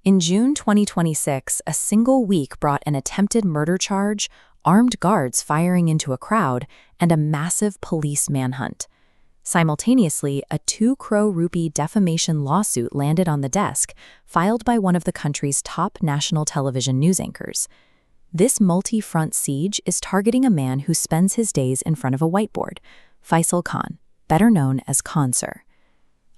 In June 2026, a single week brought an attempted murder charge, armed guards firing into a crowd, and a massive police manhunt. Simultaneously, a 2 crore rupee defamation lawsuit landed on the desk, filed by one of the country's top national television news anchors. This multi-front siege is targeting a man who spends his days in front of a whiteboard, Faisal Khan, better known as Khan Sir.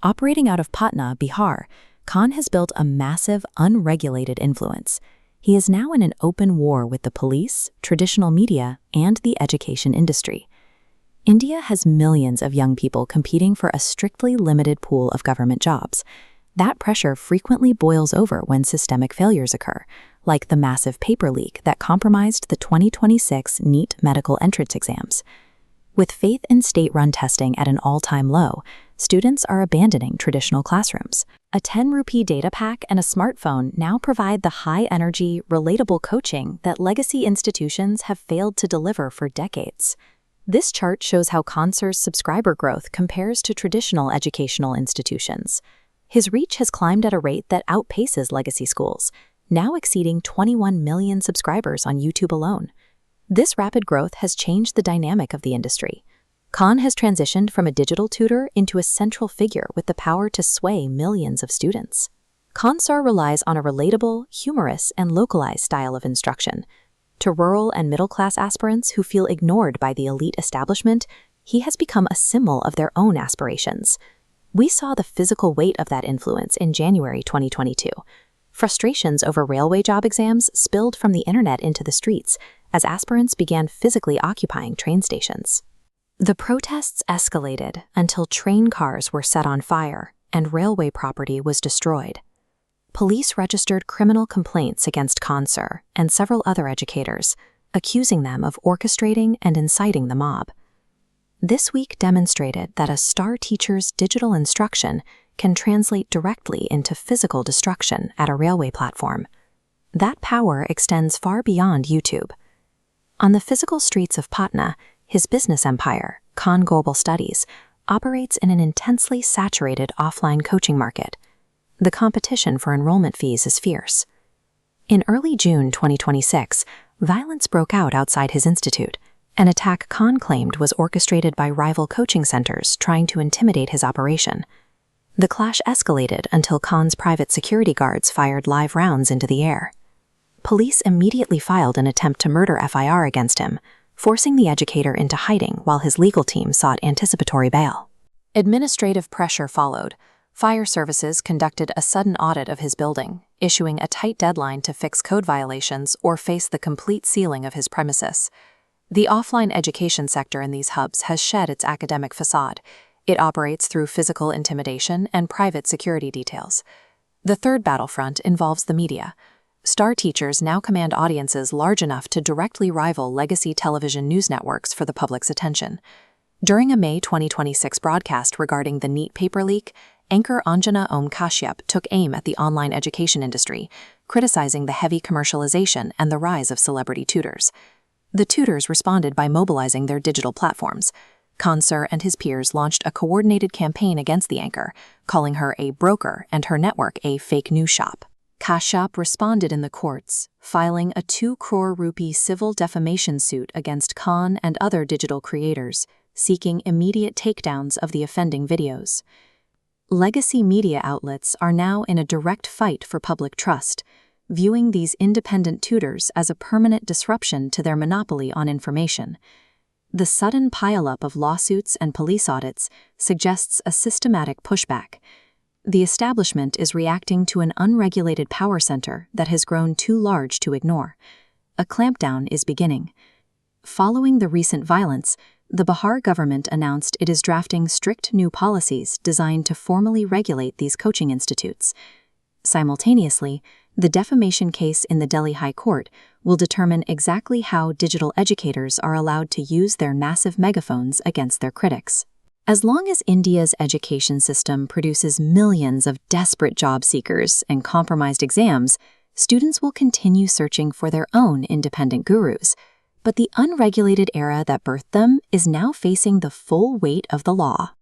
Operating out of Patna, Bihar, Khan has built a massive, unregulated influence. He is now in an open war with the police, traditional media, and the education industry. India has millions of young people competing for a strictly limited pool of government jobs. That pressure frequently boils over when systemic failures occur, like the massive paper leak that compromised the 2026 NEET medical entrance exams. With faith in state-run testing at an all-time low, students are abandoning traditional classrooms. A 10 rupee data pack and a smartphone now provide the high-energy, relatable coaching that legacy institutions have failed to deliver for decades. This chart shows how Khan Sir's subscriber growth compares to traditional educational institutions. His reach has climbed at a rate that outpaces legacy schools, now exceeding 21 million subscribers on YouTube alone. This rapid growth has changed the dynamic of the industry. Khan has transitioned from a digital tutor into a central figure with the power to sway millions of students. Khan Sir relies on a relatable, humorous, and localized style of instruction. To rural and middle-class aspirants who feel ignored by the elite establishment, he has become a symbol of their own aspirations. We saw the physical weight of that influence in January 2022. Frustrations over railway job exams spilled from the internet into the streets as aspirants began physically occupying train stations. The protests escalated until train cars were set on fire and railway property was destroyed. Police registered criminal complaints against Khan Sir and several other educators, accusing them of orchestrating and inciting the mob. This week demonstrated that a star teacher's digital instruction can translate directly into physical destruction at a railway platform. That power extends far beyond YouTube. On the physical streets of Patna, his business empire, Khan Global Studies, operates in an intensely saturated offline coaching market. The competition for enrollment fees is fierce. In early June 2026, violence broke out outside his institute. An attack Khan claimed was orchestrated by rival coaching centers trying to intimidate his operation. The clash escalated until Khan's private security guards fired live rounds into the air. Police immediately filed an attempt to murder FIR against him, forcing the educator into hiding while his legal team sought anticipatory bail. Administrative pressure followed. Fire services conducted a sudden audit of his building, issuing a tight deadline to fix code violations or face the complete sealing of his premises. The offline education sector in these hubs has shed its academic facade. It operates through physical intimidation and private security details. The third battlefront involves the media. Star teachers now command audiences large enough to directly rival legacy television news networks for the public's attention. During a May 2026 broadcast regarding the NEET paper leak, anchor Anjana Kashyap took aim at the online education industry, criticizing the heavy commercialization and the rise of celebrity tutors. The tutors responded by mobilizing their digital platforms. Khan Sir and his peers launched a coordinated campaign against the anchor, calling her a broker and her network a fake news shop. Kashyap responded in the courts, filing a 2 crore rupee civil defamation suit against Khan and other digital creators, seeking immediate takedowns of the offending videos. Legacy media outlets are now in a direct fight for public trust, viewing these independent tutors as a permanent disruption to their monopoly on information. The sudden pile-up of lawsuits and police audits suggests a systematic pushback. The establishment is reacting to an unregulated power center that has grown too large to ignore. A clampdown is beginning. Following the recent violence, the Bihar government announced it is drafting strict new policies designed to formally regulate these coaching institutes. Simultaneously, the defamation case in the Delhi High Court will determine exactly how digital educators are allowed to use their massive megaphones against their critics. As long as India's education system produces millions of desperate job seekers and compromised exams, students will continue searching for their own independent gurus. But the unregulated era that birthed them is now facing the full weight of the law.